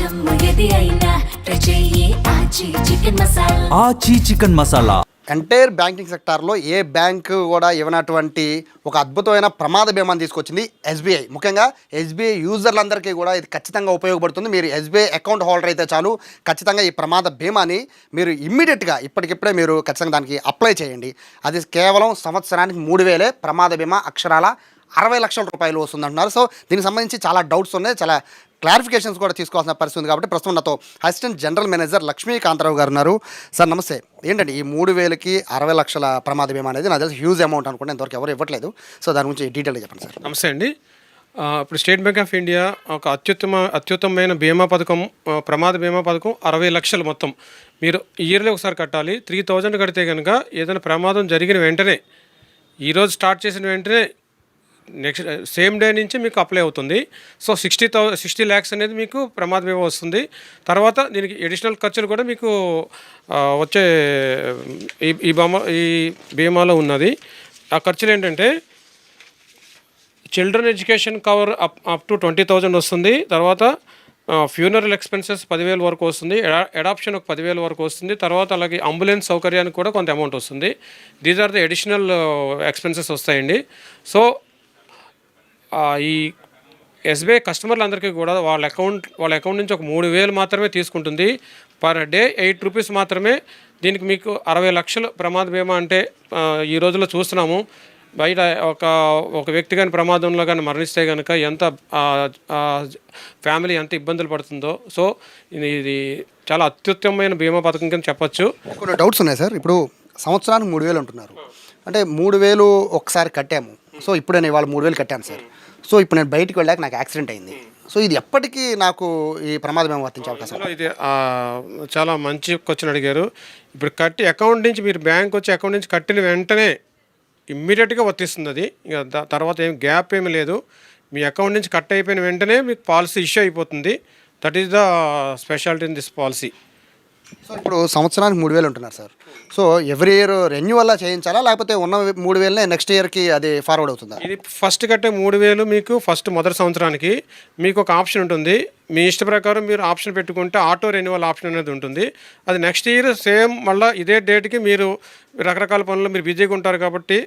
ఆచి chicken masala. Entire banking సెక్టార్లో ఏ bank కూడా ఇవ్వనటువంటి ఒక అద్భుతమైన ప్రమాద బీమాను తీసుకొచ్చింది ఎస్బీఐ. ముఖ్యంగా ఎస్బీఐ యూజర్లందరికీ కూడా ఇది ఖచ్చితంగా ఉపయోగపడుతుంది. మీరు ఎస్బీఐ అకౌంట్ హోల్డర్ అయితే చాలు, ఖచ్చితంగా ఈ ప్రమాద బీమాని మీరు ఇమ్మీడియట్గా ఇప్పటికిప్పుడే మీరు ఖచ్చితంగా దానికి అప్లై చేయండి. అది కేవలం సంవత్సరానికి 3,000 ప్రమాద బీమా అక్షరాల 60 లక్షల రూపాయలు వస్తుందంటున్నారు. సో దీనికి సంబంధించి చాలా డౌట్స్ ఉన్నాయి, చాలా క్లారిఫికేషన్స్ కూడా తీసుకోవాల్సిన పరిస్థితి ఉంది. కాబట్టి ప్రస్తుతం నాతో అసిస్టెంట్ జనరల్ మేనేజర్ లక్ష్మీకాంతరావు గారు ఉన్నారు. సార్ నమస్తే. ఏంటండి ఈ 3,000కి 60 లక్షల ప్రమాద బీమా అనేది నాకు తెలిసి హ్యూజ్ అమౌంట్ అనుకుంటే ఇంతవరకు ఎవరు ఇవ్వట్లేదు. సో దాని గురించి డీటెయిల్గా చెప్పండి సార్. నమస్తే అండి. ఇప్పుడు స్టేట్ బ్యాంక్ ఆఫ్ ఇండియా ఒక అత్యుత్తమమైన బీమా పథకం, ప్రమాద బీమా పథకం 60 లక్షలు మొత్తం. మీరు ఇయర్లీ ఒకసారి కట్టాలి. 3,000 కడితే కనుక ఏదైనా ప్రమాదం జరిగిన వెంటనే, ఈరోజు స్టార్ట్ చేసిన వెంటనే నెక్స్ట్ సేమ్ డే నుంచి మీకు అప్లై అవుతుంది. సో 60 ల్యాక్స్ అనేది మీకు ప్రమాద బీమా వస్తుంది. తర్వాత దీనికి అడిషనల్ ఖర్చులు కూడా మీకు వచ్చే ఈ బీమాలో ఉన్నది. ఆ ఖర్చులు ఏంటంటే children education cover up to 20,000 వస్తుంది. తర్వాత ఫ్యూనరల్ ఎక్స్పెన్సెస్ 10,000 వరకు వస్తుంది. అడాప్షన్ ఒక 10,000 వరకు వస్తుంది. తర్వాత అలాగే అంబులెన్స్ సౌకర్యానికి కూడా కొంత అమౌంట్ వస్తుంది. These are the additional expenses వస్తాయండి. సో ఈ ఎస్బీఐ కస్టమర్లందరికీ కూడా వాళ్ళ అకౌంట్ నుంచి ఒక 3,000 మాత్రమే తీసుకుంటుంది. పర్ డే 8 రూపీస్ మాత్రమే. దీనికి మీకు 60 లక్షలు ప్రమాద బీమా అంటే ఈ రోజుల్లో చూస్తున్నాము. బయట ఒక వ్యక్తి కానీ ప్రమాదంలో కానీ మరణిస్తే కనుక ఎంత ఫ్యామిలీ ఎంత ఇబ్బందులు పడుతుందో. సో ఇది చాలా అత్యుత్తమమైన బీమా పథకం కింద చెప్పచ్చు. కొన్ని డౌట్స్ ఉన్నాయి సార్. ఇప్పుడు సంవత్సరానికి 3,000 అంటున్నారు. అంటే 3,000 ఒకసారి కట్టాము. సో ఇప్పుడు నేను ఇవాళ 3,000 కట్టాను సార్. సో ఇప్పుడు నేను బయటికి వెళ్ళాక నాకు యాక్సిడెంట్ అయింది. సో ఇది ఎప్పటికీ నాకు ఈ ప్రమాద బీమా వర్తించే అవకాశం? ఇది చాలా మంచి క్వశ్చన్ అడిగారు. ఇప్పుడు కట్టి అకౌంట్ నుంచి మీరు బ్యాంక్ వచ్చి అకౌంట్ నుంచి కట్టిన వెంటనే ఇమ్మీడియట్గా వర్తిస్తుంది. అది ఇక తర్వాత ఏం గ్యాప్ ఏమీ లేదు. మీ అకౌంట్ నుంచి కట్ అయిపోయిన వెంటనే మీకు పాలసీ ఇష్యూ అయిపోతుంది. That is the speciality in this policy. So ఇప్పుడు సంవత్సరానికి 3,000 ఉంటున్నారు సార్. సో ఎవ్రీ ఇయర్ రెన్యువల్లా చేయించాలా, లేకపోతే ఉన్న 3,000నే నెక్స్ట్ ఇయర్కి అది ఫార్వర్డ్ అవుతుందా? ఇది ఫస్ట్ కట్టే 3,000 మీకు మొదటి సంవత్సరానికి మీకు ఒక ఆప్షన్ ఉంటుంది. మీ ఇష్ట ప్రకారం మీరు ఆప్షన్ పెట్టుకుంటే ఆటో రెన్యువల్ ఆప్షన్ అనేది ఉంటుంది. అది నెక్స్ట్ ఇయర్ సేమ్ మళ్ళీ ఇదే డేట్కి మీరు రకరకాల పనులు మీరు బిజీగా ఉంటారు కాబట్టి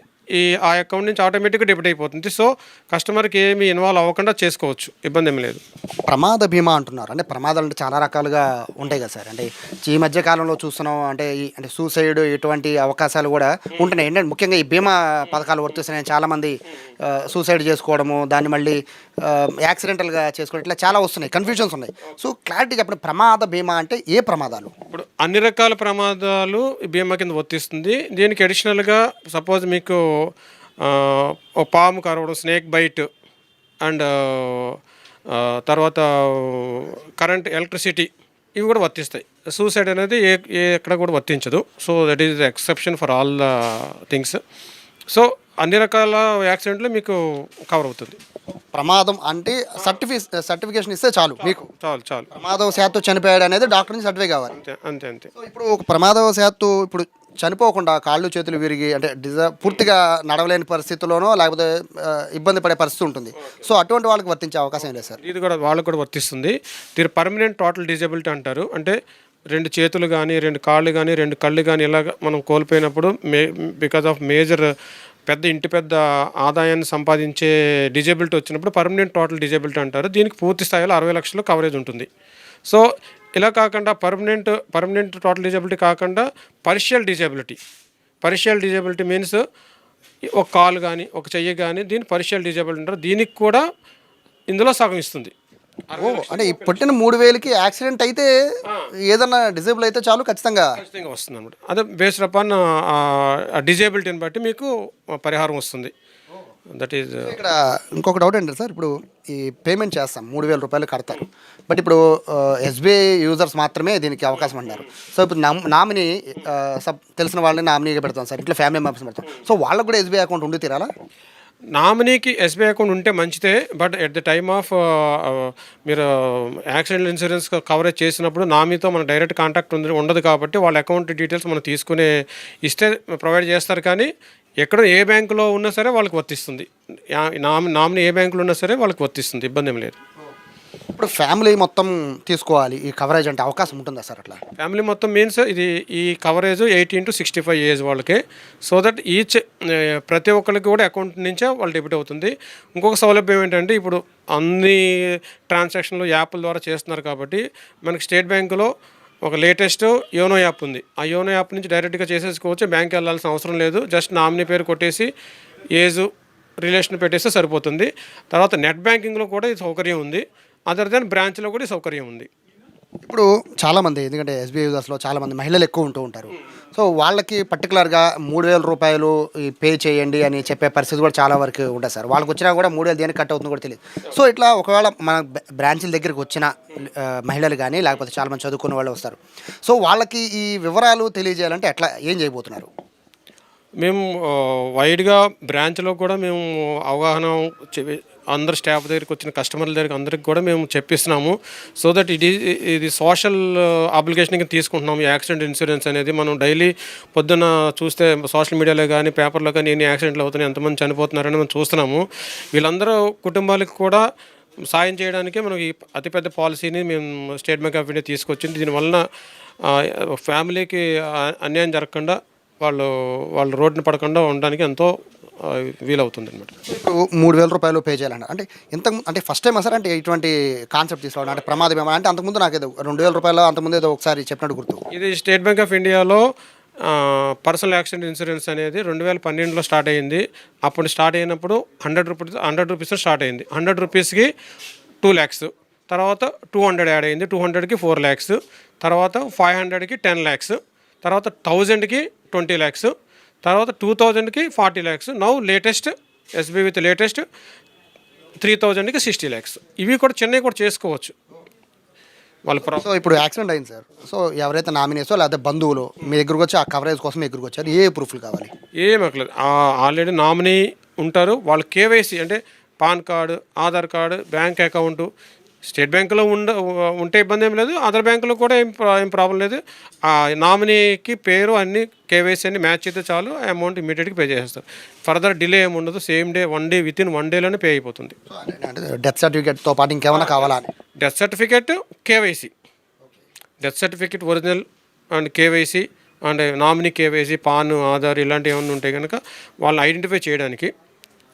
ఆ అకౌంట్ నుంచి ఆటోమేటిక్గా డెబిట్ అయిపోతుంది. సో కస్టమర్కి ఏమీ ఇన్వాల్వ్ అవ్వకుండా చేసుకోవచ్చు, ఇబ్బంది ఏమీ లేదు. ప్రమాద బీమా అంటున్నారు. అంటే ప్రమాదాలు అంటే చాలా రకాలుగా ఉంటాయి కదా సార్. అంటే ఈ మధ్య కాలంలో చూస్తున్నాం అంటే సూసైడ్ ఇటువంటి అవకాశాలు కూడా ఉంటున్నాయి. ఏంటంటే ముఖ్యంగా ఈ బీమా పథకాలు వర్తిస్తున్నాయి. చాలామంది సూసైడ్ చేసుకోవడము, దాన్ని మళ్ళీ యాక్సిడెంటల్గా చేసుకోవడం, ఇట్లా చాలా వస్తున్నాయి, కన్ఫ్యూజన్స్ ఉన్నాయి. సో క్లారిటీ చెప్పండి, ప్రమాద బీమా అంటే ఏ ప్రమాదాలు? ఇప్పుడు అన్ని రకాల ప్రమాదాలు బీమా కింద వర్తిస్తుంది. దీనికి అడిషనల్గా సపోజ్ మీకు పాము కరవడం, స్నేక్ బైట్ అండ్ తర్వాత కరెంట్, ఎలక్ట్రిసిటీ, ఇవి కూడా వర్తిస్తాయి. సూసైడ్ అనేది ఎక్కడ కూడా వర్తించదు. So that is the exception for all the things. So అన్ని రకాల యాక్సిడెంట్లు మీకు కవర్ అవుతుంది. ప్రమాదం అంటే సర్టిఫికేషన్ ఇస్తే చాలు, మీకు చాలు. ప్రమాదవశాత్తు చనిపోయాడు అనేది డాక్టర్ నుంచి సర్టిఫికేట్ కావాలి. అంతే. సో ఇప్పుడు ఒక ప్రమాదవశాత్తు ఇప్పుడు చనిపోకుండా కాళ్ళు చేతులు విరిగి అంటే పూర్తిగా నడవలేని పరిస్థితుల్లోనో లేకపోతే ఇబ్బంది పడే పరిస్థితి ఉంటుంది. సో అటువంటి వాళ్ళకి వర్తించే అవకాశం లేదు సార్? ఇది కూడా వాళ్ళకు కూడా వర్తిస్తుంది. దీని పర్మనెంట్ టోటల్ డిజబిలిటీ అంటారు. అంటే 2 చేతులు కానీ, 2 కాళ్ళు కానీ, 2 కళ్ళు కానీ ఇలాగ మనం కోల్పోయినప్పుడు బికాజ్ ఆఫ్ మేజర్ పెద్ద ఆదాయాన్ని సంపాదించే డిజబిలిటీ వచ్చినప్పుడు పర్మనెంట్ టోటల్ డిజబిలిటీ అంటారు. దీనికి పూర్తి స్థాయిలో 60 లక్షలు కవరేజ్ ఉంటుంది. సో ఇలా కాకుండా పర్మనెంట్ టోటల్ డిజబిలిటీ కాకుండా పార్షియల్ డిజబిలిటీ మీన్స్ ఒక కాలు కానీ ఒక చెయ్యి కానీ దీన్ని పార్షియల్ డిజబిలిటీ అంటారు. దీనికి కూడా ఇందులో సగం ఇస్తుంది. అంటే ఈ పుట్టిన 3,000కి యాక్సిడెంట్ అయితే ఏదన్నా డిజేబుల్ అయితే చాలు, ఖచ్చితంగా వస్తుంది అనమాట. అదే బేస్డ్ అపాన్ డిజేబిలిటీని బట్టి మీకు పరిహారం వస్తుంది. That is. ఇక్కడ ఇంకొక డౌట్ ఏంటంటే సార్, ఇప్పుడు ఈ పేమెంట్ చేస్తాం 3,000 రూపాయలు కడతారు. బట్ ఇప్పుడు ఎస్బీఐ యూజర్స్ మాత్రమే దీనికి అవకాశం అన్నారు. సో ఇప్పుడు నామినీ తెలిసిన వాళ్ళని నామినీగా పెడతాం సార్, ఇట్లా ఫ్యామిలీ మెంబర్స్ పెడతాం. సో వాళ్ళకు కూడా ఎస్బీఐ అకౌంట్ ఉండి తీరాలా? నామినీకి ఎస్బీఐ అకౌంట్ ఉంటే మంచిదే. But at the time of మీరు యాక్సిడెంట్ ఇన్సూరెన్స్ కవరేజ్ చేసినప్పుడు నామినీతో మన డైరెక్ట్ కాంటాక్ట్ ఉండదు కాబట్టి వాళ్ళ అకౌంట్ డీటెయిల్స్ మనం ఇస్తే ప్రొవైడ్ చేస్తారు. కానీ ఎక్కడ ఏ బ్యాంకులో ఉన్నా సరే వాళ్ళకి వర్తిస్తుంది. నామినీ ఏ బ్యాంకులో ఉన్నా సరే వాళ్ళకి వర్తిస్తుంది, ఇబ్బంది ఏం లేదు. ఇప్పుడు ఫ్యామిలీ మొత్తం తీసుకోవాలి ఈ కవరేజ్ అంటే అవకాశం ఉంటుందా సార్ అట్లా? ఫ్యామిలీ మొత్తం మీన్స్ ఇది ఈ కవరేజ్ 18 to 65 ఏజ్ వాళ్ళకి. సో దట్ ఈచ్ ప్రతి ఒక్కరికి కూడా అకౌంట్ నుంచే వాళ్ళు డెబిట్ అవుతుంది. ఇంకొక సౌలభ్యం ఏంటంటే ఇప్పుడు అన్ని ట్రాన్సాక్షన్లు యాప్ల ద్వారా చేస్తున్నారు కాబట్టి మనకి స్టేట్ బ్యాంకులో ఒక లేటెస్ట్ యోనో యాప్ ఉంది. ఆ యోనో యాప్ నుంచి డైరెక్ట్గా చేసేసుకోవచ్చు. బ్యాంక్ వెళ్ళాల్సిన అవసరం లేదు. జస్ట్ నామినీ పేరు కొట్టేసి ఏజ్ రిలేషన్ పెట్టేస్తే సరిపోతుంది. తర్వాత నెట్ బ్యాంకింగ్లో కూడా ఈ సౌకర్యం ఉంది. అదర్ దెన్ బ్రాంచ్లో కూడా ఈ సౌకర్యం ఉంది. ఇప్పుడు చాలామంది ఎందుకంటే ఎస్బీఐ యూజర్స్లో చాలామంది మహిళలు ఎక్కువ ఉంటూ ఉంటారు. సో వాళ్ళకి పర్టికులర్గా 3,000 రూపాయలు పే చేయండి అని చెప్పే పరిస్థితి కూడా చాలా వరకు ఉంటుంది సార్. వాళ్ళకి వచ్చినా కూడా 3,000 దేనికి కట్ అవుతుందో కూడా తెలియదు. సో ఇట్లా ఒకవేళ మన బ్రాంచ్ల దగ్గరికి వచ్చిన మహిళలు కానీ లేకపోతే చాలామంది చదువుకున్న వాళ్ళు వస్తారు. సో వాళ్ళకి ఈ వివరాలు తెలియజేయాలంటే ఎట్లా ఏం చేయబోతున్నారు? మేము వైడ్గా బ్రాంచ్లో కూడా మేము అవగాహన అందరు స్టాఫ్ దగ్గరికి వచ్చిన కస్టమర్ల దగ్గరికి అందరికి కూడా మేము చెప్పిస్తున్నాము. సో దట్ ఇది సోషల్ అప్లికేషన్ కింద తీసుకుంటున్నాము. ఈ యాక్సిడెంట్ ఇన్సూరెన్స్ అనేది మనం డైలీ పొద్దున్న చూస్తే సోషల్ మీడియాలో కానీ పేపర్లో కానీ ఎన్ని యాక్సిడెంట్లు అవుతున్నాయి, ఎంతమంది చనిపోతున్నారని మనం చూస్తున్నాము. వీళ్ళందరూ కుటుంబాలకు కూడా సాయం చేయడానికి మనం ఈ అతిపెద్ద పాలసీని మేము స్టేట్ బ్యాంక్ ఆఫ్ ఇండియా తీసుకొచ్చింది. దీనివలన ఫ్యామిలీకి అన్యాయం జరగకుండా వాళ్ళు రోడ్డున పడకుండా ఉండడానికి ఎంతో వీలవుతుంది అనమాట. ఇప్పుడు 3,000 రూపాయలు పే చేయాలంట అంటే అంటే ఫస్ట్ టైం సార్ అంటే ఇటువంటి కాన్సెప్ట్ తీసుకోవడం అంటే ప్రమాదం ఏమన్నా అంటే అంతకుముందు నాకు ఏదో 2,000 రూపాయలు అంతకుముందు ఏదో ఒకసారి చెప్పినట్టు గుర్తు. ఇది స్టేట్ బ్యాంక్ ఆఫ్ ఇండియాలో పర్సనల్ యాక్సిడెంట్ ఇన్సూరెన్స్ అనేది 2012లో స్టార్ట్ అయ్యింది. అప్పుడు స్టార్ట్ అయినప్పుడు 100 రూపీస్ స్టార్ట్ అయింది. 100 రూపీస్కి 2 lakhs, తర్వాత 200 యాడ్ అయింది, 200కి 4 lakhs, తర్వాత 500కి 10 lakhs, తర్వాత 1000కి 20 lakhs, తర్వాత 2000కి 40 lakhs. Now latest SBI with latest 3000కి 60 lakhs. ఇవి కూడా చెన్నై కూడా చేసుకోవచ్చు వాళ్ళ. సో ఇప్పుడు యాక్సిడెంట్ అయింది సార్. సో ఎవరైతే నామినేసో లేకపోతే బంధువులు మీ దగ్గరకు వచ్చి ఆ కవరేజ్ కోసం మీ దగ్గరకు వచ్చారు, ఏ ప్రూఫ్లు కావాలి? ఏం అక్కర్లేదు. ఆల్రెడీ నామినీ ఉంటారు. వాళ్ళు కేవైసీ అంటే pan card, Aadhaar card, bank account state బ్యాంకులో ఉంటే ఇబ్బంది ఏం లేదు. అదర్ బ్యాంకులో కూడా ఏం ప్రాబ్లం లేదు. ఆ నామినీకి పేరు అన్ని కేవైసీ అన్ని మ్యాచ్ అయితే చాలు, అమౌంట్ ఇమీడియట్గా పే చేసేస్తారు. ఫర్దర్ డిలే ఏమి ఉండదు. Same day 1 day with in 1 dayలోనే పే అయిపోతుంది. డెత్ సర్టిఫికేట్తో పాటు ఇంకేమైనా కావాలా? Death certificate, KYC, death certificate original and KYC and nominee KYC, PAN, Aadhaar ఇలాంటివి ఏమైనా ఉంటాయి కనుక వాళ్ళని ఐడెంటిఫై చేయడానికి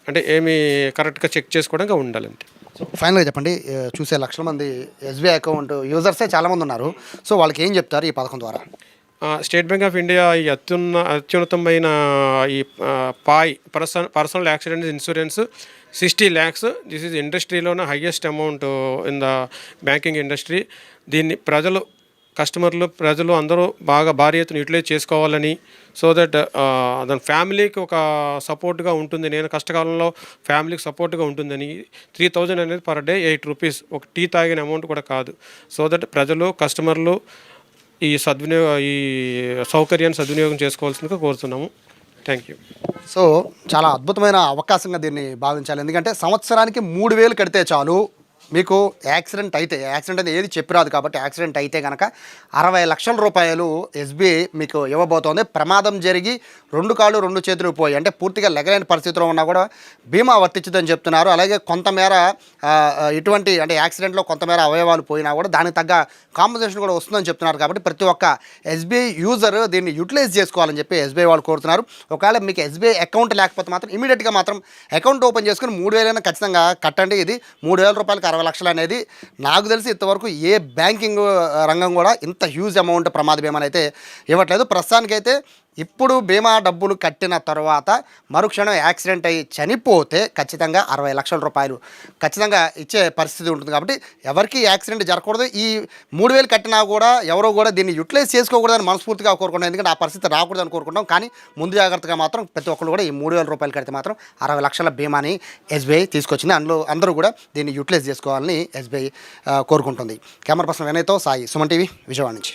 అంటే ఏమి కరెక్ట్గా చెక్ చేసుకోవడానికి ఉండాలంటే. సో ఫైనల్గా చెప్పండి, చూసే లక్షల మంది ఎస్బీఐ అకౌంట్ యూజర్సే చాలామంది ఉన్నారు. సో వాళ్ళకి ఏం చెప్తారు ఈ పథకం ద్వారా? స్టేట్ బ్యాంక్ ఆఫ్ ఇండియా ఈ అత్యున్నతమైన ఈ personal accident insurance 60 lakhs. This is ఇండస్ట్రీలోనే highest amount in the banking industry. దీన్ని ప్రజలు అందరూ బాగా భారీ ఎత్తున యూటిలైజ్ చేసుకోవాలని, సో దట్ దాని ఫ్యామిలీకి ఒక సపోర్ట్గా ఉంటుంది. నేను కష్టకాలంలో ఫ్యామిలీకి సపోర్ట్గా ఉంటుందని 3,000 అనేది పర్ డే 8 rupees, ఒక టీ తాగిన అమౌంట్ కూడా కాదు. సో దట్ ప్రజలు కస్టమర్లు ఈ సౌకర్యాన్ని సద్వినియోగం చేసుకోవాల్సిందిగా కోరుతున్నాము. Thank you. సో చాలా అద్భుతమైన అవకాశంగా దీన్ని భావించాలి. ఎందుకంటే సంవత్సరానికి 3,000 కడితే చాలు మీకు యాక్సిడెంట్ అనేది ఏది చెప్పిరాదు కాబట్టి యాక్సిడెంట్ అయితే కనుక 60 లక్షల రూపాయలు ఎస్బీఐ మీకు ఇవ్వబోతోంది. ప్రమాదం జరిగి 2 కాళ్ళు 2 చేతులు పోయి అంటే పూర్తిగా లెగలేని పరిస్థితిలో ఉన్నా కూడా బీమా వర్తించదని చెప్తున్నారు. అలాగే కొంతమేర ఇటువంటి అంటే యాక్సిడెంట్లో కొంతమేర అవయవాలు పోయినా కూడా దానికి తగ్గ కాంపన్సేషన్ కూడా వస్తుందని చెప్తున్నారు. కాబట్టి ప్రతి ఒక్క ఎస్బీఐ యూజర్ దీన్ని యూటిలైజ్ చేసుకోవాలని చెప్పి ఎస్బీఐ వాళ్ళు కోరుతున్నారు. ఒకవేళ మీకు ఎస్బీఐ అకౌంట్ లేకపోతే మాత్రం ఇమీడియట్గా మాత్రం అకౌంట్ ఓపెన్ చేసుకుని 3,000 ఖచ్చితంగా కట్టండి. ఇది 3,000 రూపాయలకి 60 లక్షలు అనేది నాకు తెలిసి ఇంతవరకు ఏ బ్యాంకింగ్ రంగం కూడా ఇంత హ్యూజ్ అమౌంట్ ప్రమాద బీమాని అయితే ఇవ్వట్లేదు. ప్రస్తుతానికైతే ఇప్పుడు బీమా డబ్బులు కట్టిన తర్వాత మరుక్షణం యాక్సిడెంట్ అయ్యి చనిపోతే ఖచ్చితంగా 60 లక్షల రూపాయలు ఖచ్చితంగా ఇచ్చే పరిస్థితి ఉంటుంది. కాబట్టి ఎవరికి యాక్సిడెంట్ జరగకూడదు. ఈ 3,000 కట్టినా కూడా ఎవరో కూడా దీన్ని యూటిలైజ్ చేసుకోకూడదని మనస్ఫూర్తిగా కోరుకుంటాం. ఎందుకంటే ఆ పరిస్థితి రాకూడదని కోరుకుంటాం. కానీ ముందు జాగ్రత్తగా మాత్రం ప్రతి ఒక్కరు కూడా ఈ 3,000 రూపాయలు కడితే మాత్రం 60 లక్షల బీమాని ఎస్బీఐ తీసుకొచ్చింది. అందరూ కూడా దీన్ని యూటిలైజ్ చేసుకోవాలని ఎస్బీఐ కోరుకుంటుంది. కెమెరా పర్సన్ వినయ్తో సాయి, సుమన్ టీవీ, విజయవాడ నుంచి.